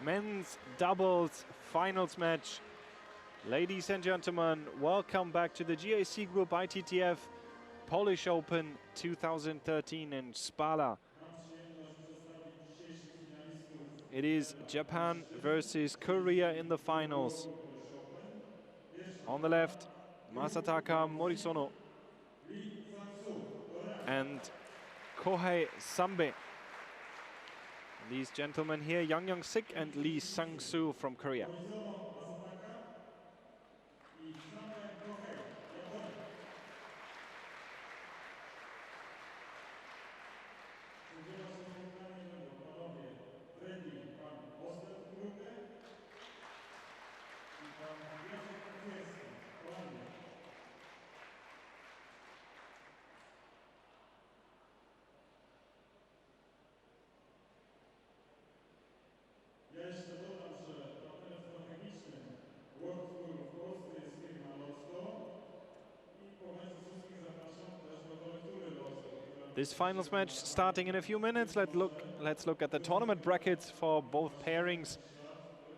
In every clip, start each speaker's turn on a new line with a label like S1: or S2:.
S1: men's doubles finals match. Ladies and gentlemen, welcome back to the GAC Group ITTF Polish Open 2013 in Spala. It is Japan versus Korea in the finals. On the left, Masataka MORIZONO and Kohe SAMBE. These gentlemen here, Joungsik and Sangsu from Korea.
S2: Ja jeszcze dodam, że partnerem strategicznym World Tour w Polsce jest firma Lotto i po meczu wszystkich zapraszam też do korektury Lotto.
S1: This finals match starting in a few minutes. Let's look at the tournament brackets for both pairings.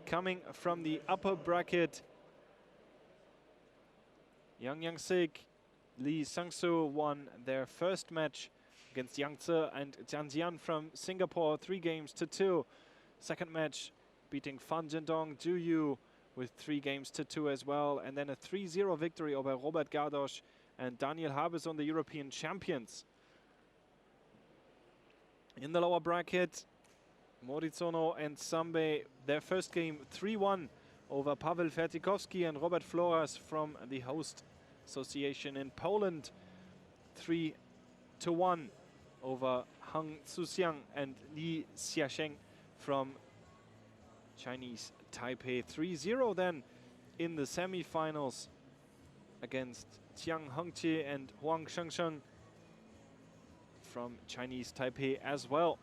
S1: Coming from the upper bracket, Joungsik, Sangsu won their first match against Yangtze and Jian from Singapore, 3-2. Second match beating Fan Jiandong, Juyu with 3-2 as well. And then a 3-0 victory over Robert Gardosch and Daniel Habes on the European champions. In the lower bracket, MORIZONO and SAMBE, their first game 3-1 over Paweł Fertikowski and Robert Floras from the host association in Poland. 3-1 over Hang Zuxiang and Li Xiaosheng from Chinese Taipei. 3-0 then in the semi-finals against Jiang Hongqie and Huang Shengsheng from Chinese Taipei as well.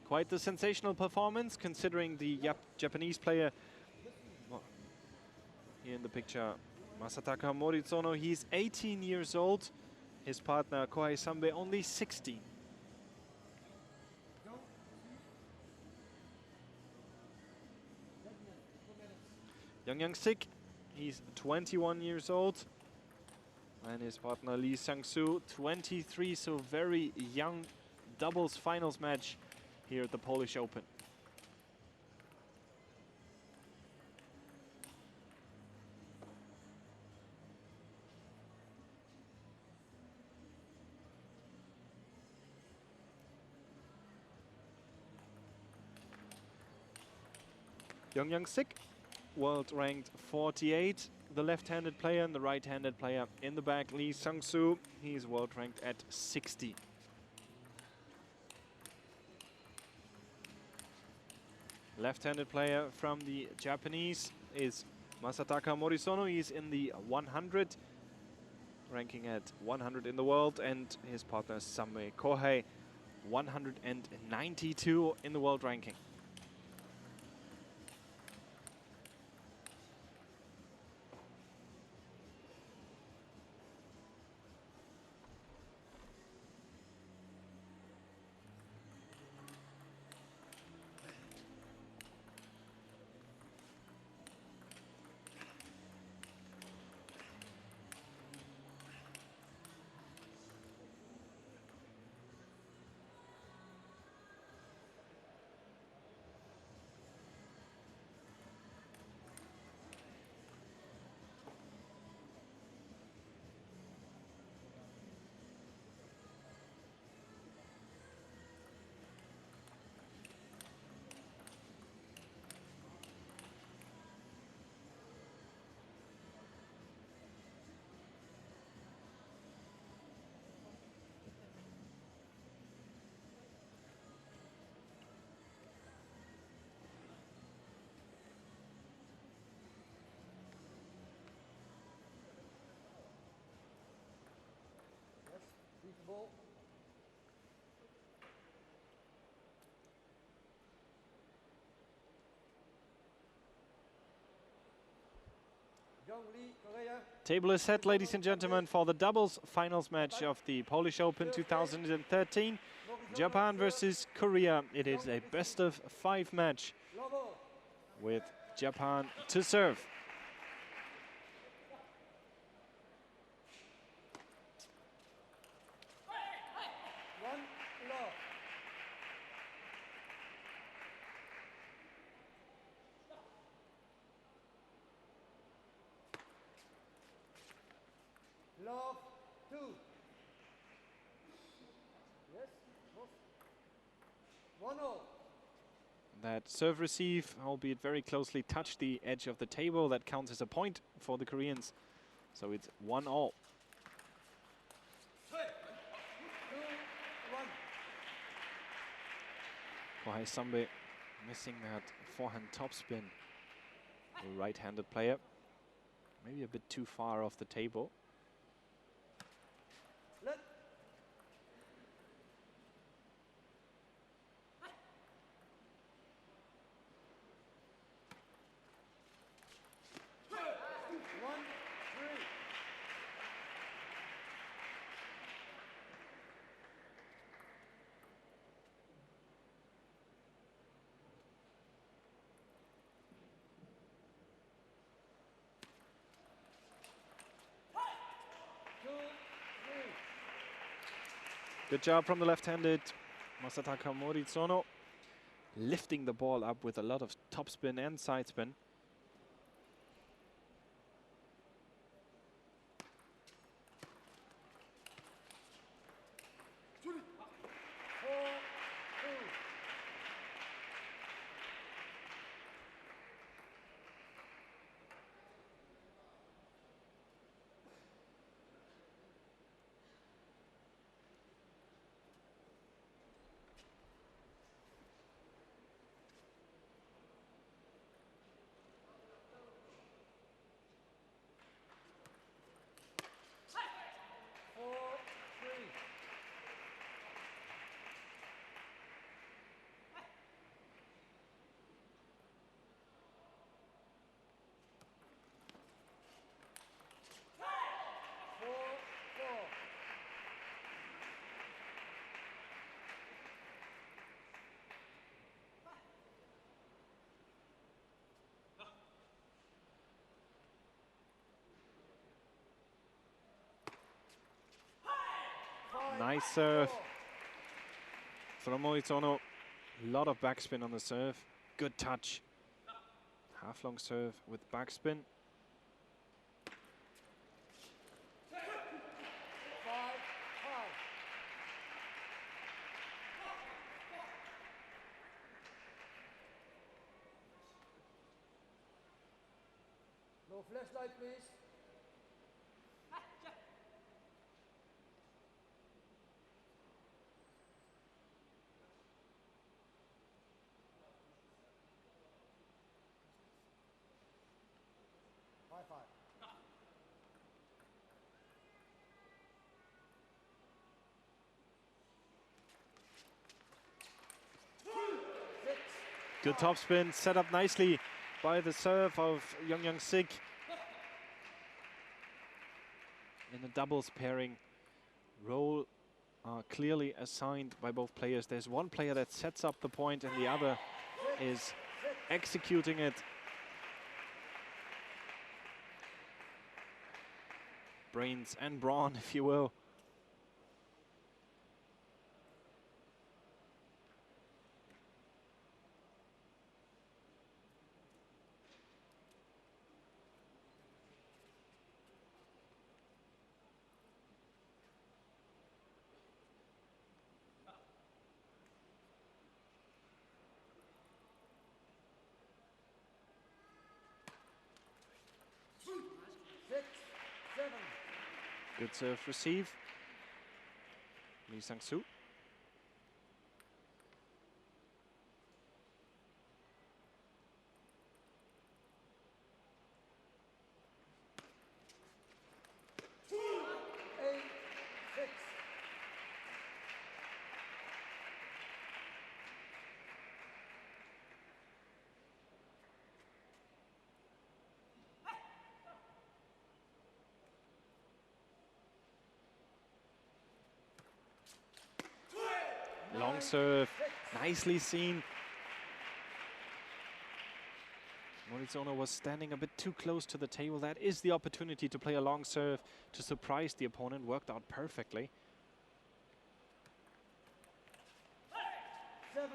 S1: Quite the sensational performance considering the Japanese player, well, here in the picture, Masataka MORIZONO. He's 18 years old. His partner Kohe SAMBE only 16. Joungsik, he's 21 years old. And his partner Sangsu, 23, so very young doubles finals match here at the Polish Open. Joungsik, world ranked 48, the left-handed player, and the right-handed player in the back, Sangsu, he's world ranked at 60. Left-handed player from the Japanese is Masataka MORIZONO. He's in the 100, ranking at 100 in the world, and his partner SAMBE Kohe, 192 in the world ranking.
S3: Beautiful.
S1: Table is set, ladies and gentlemen, for the doubles finals match of the Polish Open 2013. Japan versus Korea. It is a best of 5 match with Japan to serve.
S3: Love 2. Yes. 1-0.
S1: That serve receive, albeit very closely, touched the edge of the table. That counts as a point for the Koreans. So it's 1-1. Kohe SAMBE missing that forehand topspin. The right-handed player. Maybe a bit too far off the table.
S3: Let.
S1: Good job from the left-handed Masataka MORIZONO, lifting the ball up with a lot of topspin and side spin. Nice serve from MORIZONO. A lot of backspin on the serve. Good touch. Half-long serve with backspin.
S3: No flashlight, please. High 5. 6.
S1: Good topspin, set up nicely by the serve of Joungsik. In a doubles pairing, role are clearly assigned by both players. There's one player that sets up the point and the other is executing it. Brains and brawn, if you will. Good serve receive. Sangsu. long serve, nicely seen. MORIZONO was standing a bit too close to the table. That is the opportunity to play a long serve to surprise the opponent. Worked out perfectly.
S3: 7-9.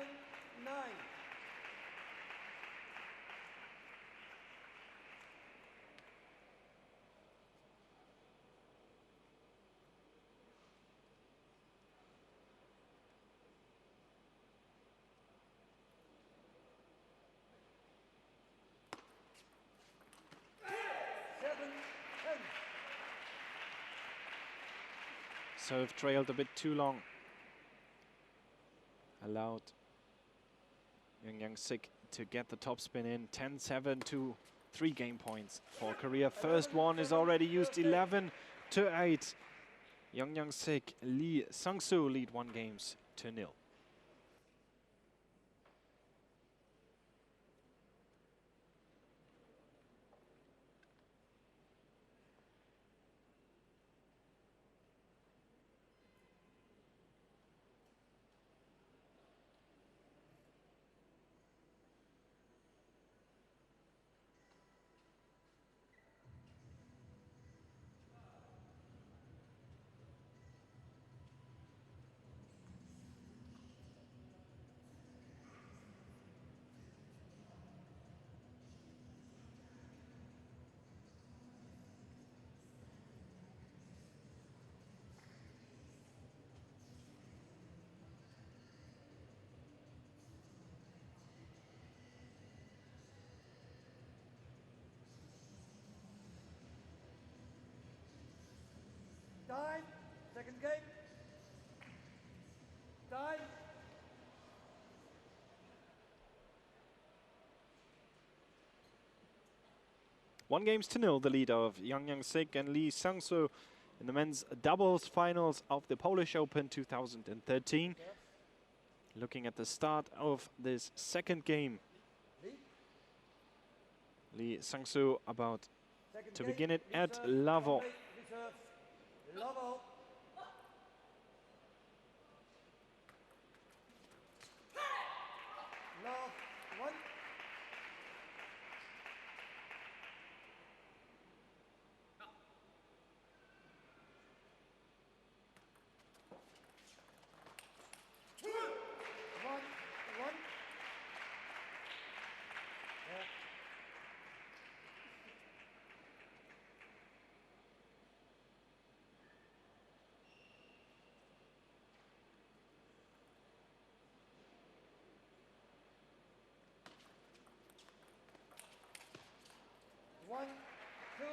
S1: Serve trailed a bit too long. Allowed Joungsik to get the topspin in. 10-7 to 3 game points for Korea. First one is already used. 11-8. Joungsik, Lee Sangsu lead 1 games to 0.
S3: Time. Second game. Time.
S1: One games to 0, the lead of Joungsik and Lee Sangsu in the men's doubles finals of the Polish Open 2013. Looking at the start of this second game. Lee Sangsu about to begin it at Lavo.
S3: Lavo. Love. 1. One. Yeah. One, two.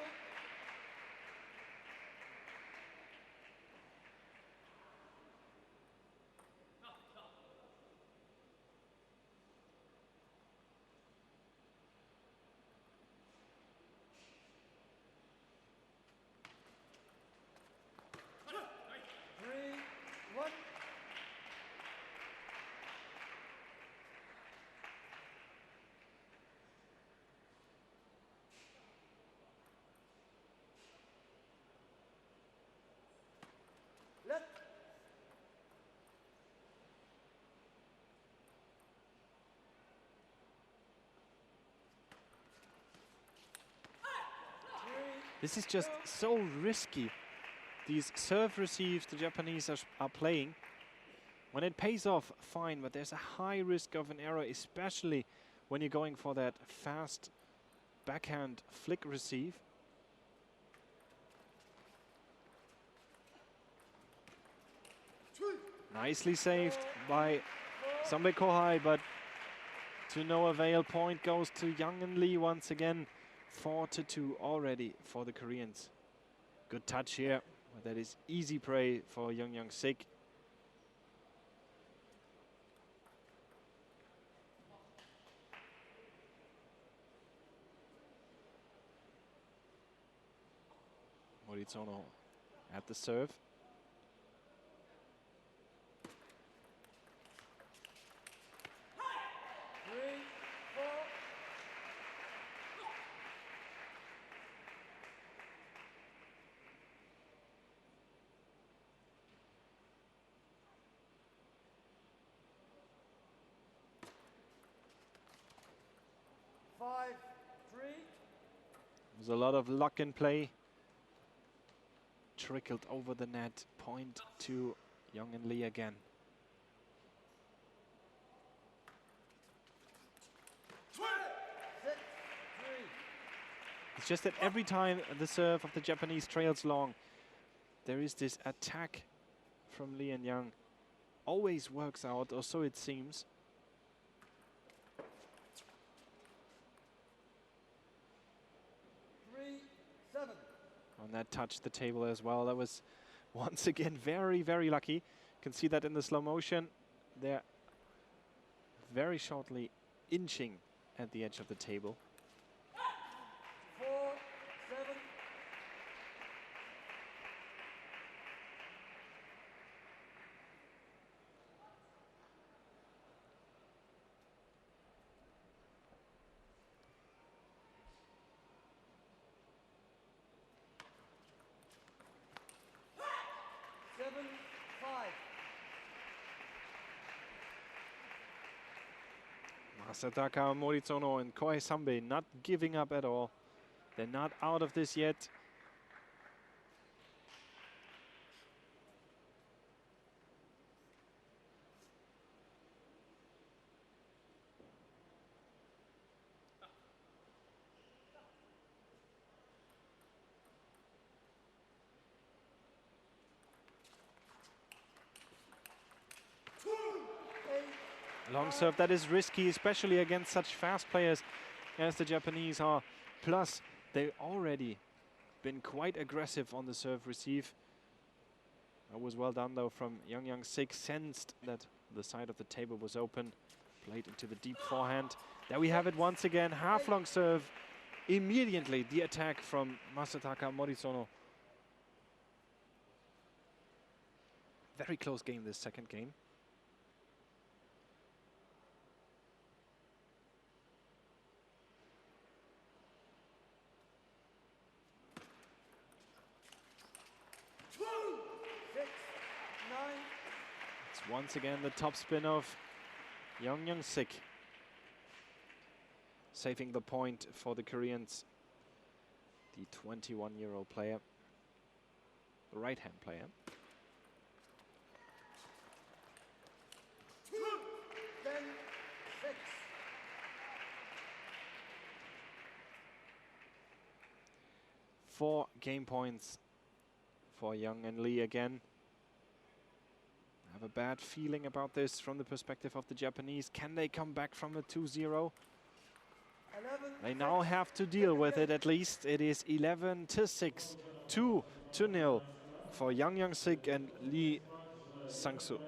S3: Three, one. Let.
S1: This is just so risky. These serve receives the Japanese are playing. When it pays off, fine, but there's a high risk of an error, especially when you're going for that fast backhand flick receive. Nicely saved by SAMBE Kohe, but to no avail. Point goes to Young and Lee once again. 4-2 already for the Koreans. Good touch here, but that is easy prey for Joungsik. MORIZONO at the serve.
S3: 5-3.
S1: There's a lot of luck in play. Trickled over the net. Point to Jung and Lee again.
S3: 6-3.
S1: It's just that every time the serve of the Japanese trails long, there is this attack from Lee and Jung. Always works out, or so it seems. And that touched the table as well. That was once again very, very lucky. You can see that in the slow motion. They're very shortly inching at the edge of the table.
S3: 4-7.
S1: Masataka, Morizono and Kohe SAMBE not giving up at all. They're not out of this yet. Long serve, that is risky, especially against such fast players as the Japanese are. Plus, they've already been quite aggressive on the serve receive. That was well done though from Joungsik. Sensed that the side of the table was open. Played into the deep forehand. There we have it once again. Half long serve. Immediately the attack from Masataka Morizono. Very close game, this second game. Once again, the top spin of Joungsik. Saving the point for the Koreans. The 21-year-old player. The right-hand player.
S3: 10-6.
S1: 4 game points for Jung and Lee again. I have a bad feeling about this from the perspective of the Japanese. Can they come back from a 2-0? They now have to deal with it at least. It is 11-6, 2-0 for Joungsik and Lee Sangsu.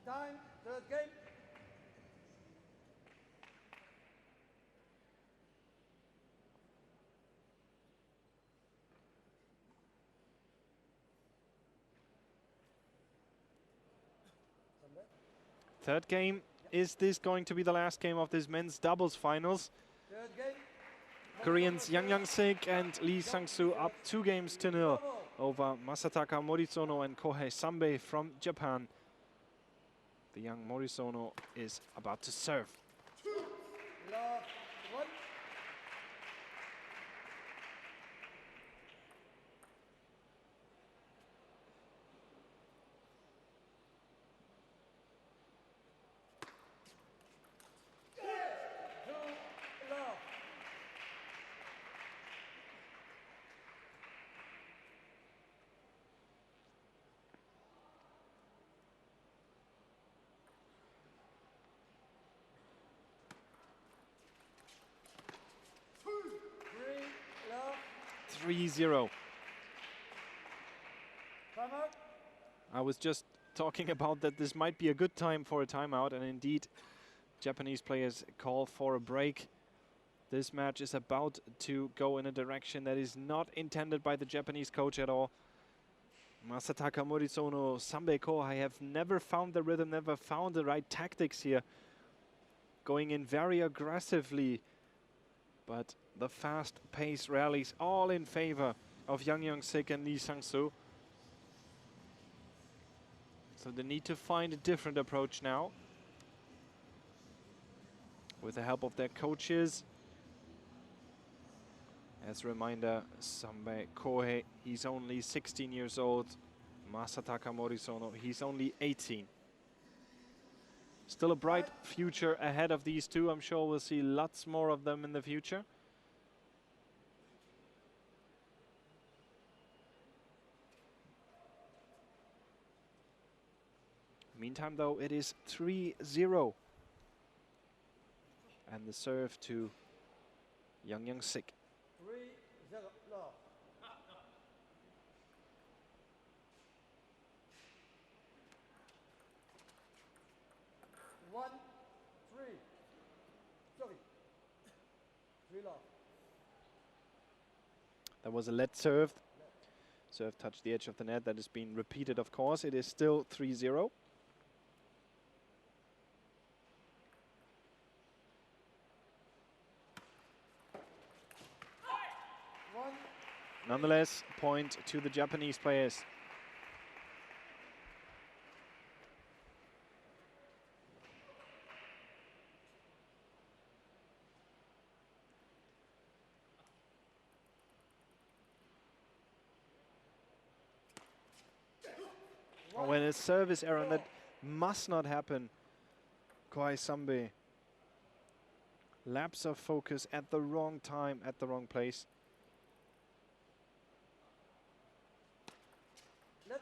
S3: Time, third game.
S1: Third game. Is this going to be the last game of this men's doubles finals?
S3: Third game.
S1: Koreans Joungsik and Lee Sangsu up 2-0 over Masataka Morizono and Kohe SAMBE from Japan. The young Morizono is about to serve.
S3: Love 1.
S1: 3-0.
S3: Timeout.
S1: I was just talking about that this might be a good time for a timeout, and indeed, Japanese players call for a break. This match is about to go in a direction that is not intended by the Japanese coach at all. Masataka, Morizono, Sambe, Kohe have never found the rhythm, never found the right tactics here. Going in very aggressively, but the fast pace rallies all in favor of Joungsik and Sangsu. So they need to find a different approach now. With the help of their coaches. As a reminder, Sambe Kohe, he's only 16 years old. Masataka Morizono, he's only 18. Still a bright future ahead of these two. I'm sure we'll see lots more of them in the future. Meantime, though, it is 3-0. And the serve to Joungsik.
S3: 3-0. Love. 1-3. Sorry. 3 love.
S1: That was a lead serve. Serve touched the edge of the net. That has been repeated, of course. It is still 3-0. Nonetheless, point to the Japanese players. When a service error, and that must not happen. Kohe Sambe. Lapse of focus at the wrong time, at the wrong place.
S3: Let.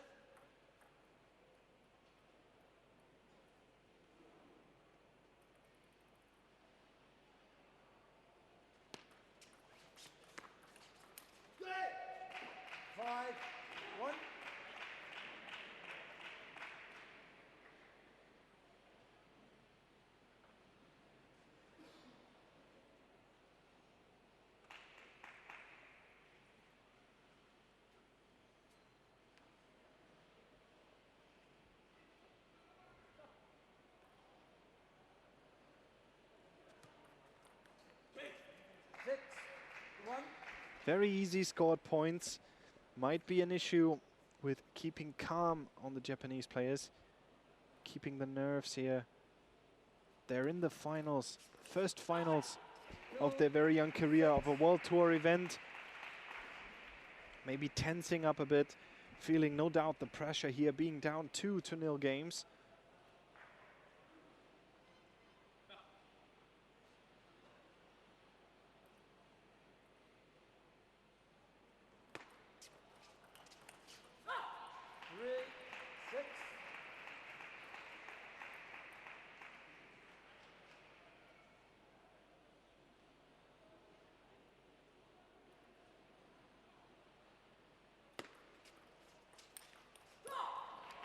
S3: Five, 1. Six, 1.
S1: Very easy scored points. Might be an issue with keeping calm on the Japanese players. Keeping the nerves here. They're in the finals. First finals of their very young career of a World Tour event. Maybe tensing up a bit. Feeling no doubt the pressure here, being down 2-0 games.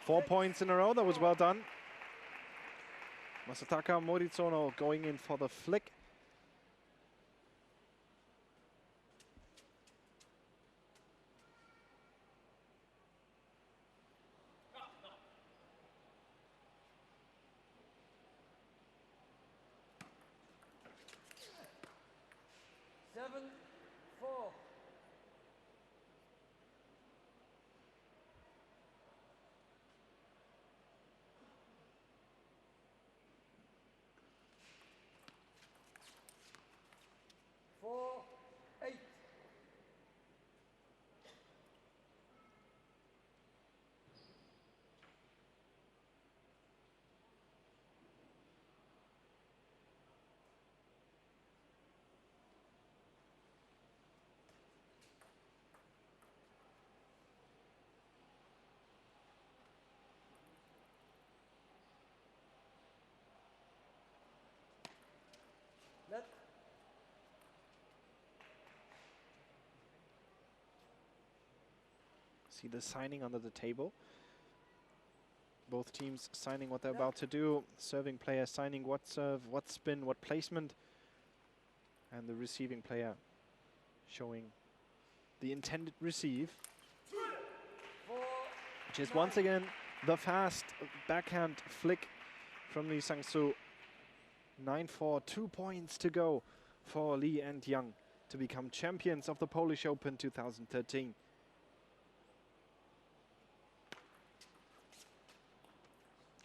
S1: Four points in a row, that was well done. Masataka Morizono going in for the flick.
S3: Seven, 4. Four, 8. Let.
S1: See the signing under the table. Both teams signing what they're about to do. Serving player signing what serve, what spin, what placement. And the receiving player showing the intended receive. Which is once again the fast backhand flick from the Sangsu. 9-4, 2 points to go for Lee and Jung to become champions of the Polish Open 2013.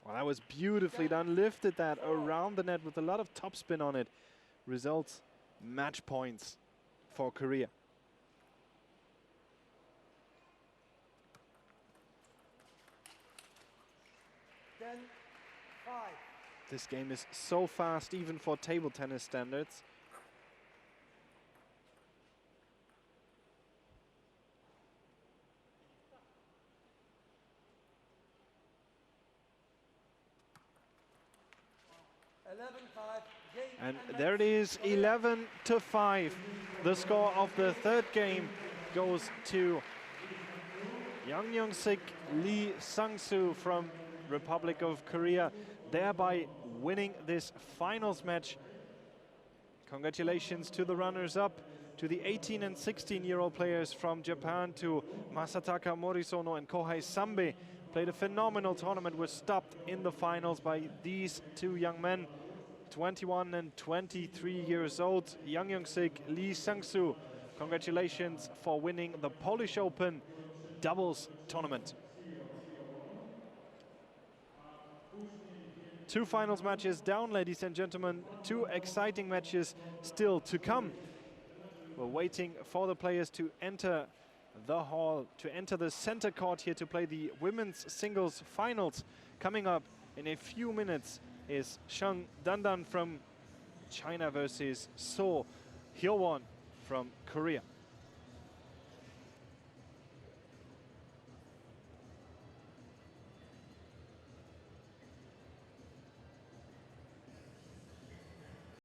S1: Well, that was beautifully done. Lifted that around the net with a lot of topspin on it. Results, match points for Korea. This game is so fast, even for table tennis standards. And there it is, 11-5. The score of the third game goes to Joungsik Lee Sangsu from Republic of Korea, thereby winning this finals match. Congratulations to the runners-up, to the 18 and 16-year-old players from Japan, to Masataka, MORIZONO and Kohe SAMBE. Played a phenomenal tournament, was stopped in the finals by these two young men, 21 and 23 years old. Joungsik Lee Sangsu, congratulations for winning the Polish Open doubles tournament. Two finals matches down, ladies and gentlemen. Two exciting matches still to come. We're waiting for the players to enter the hall, to enter the center court here to play the women's singles finals. Coming up in a few minutes is Shang Dandan from China versus So Hyowon from Korea.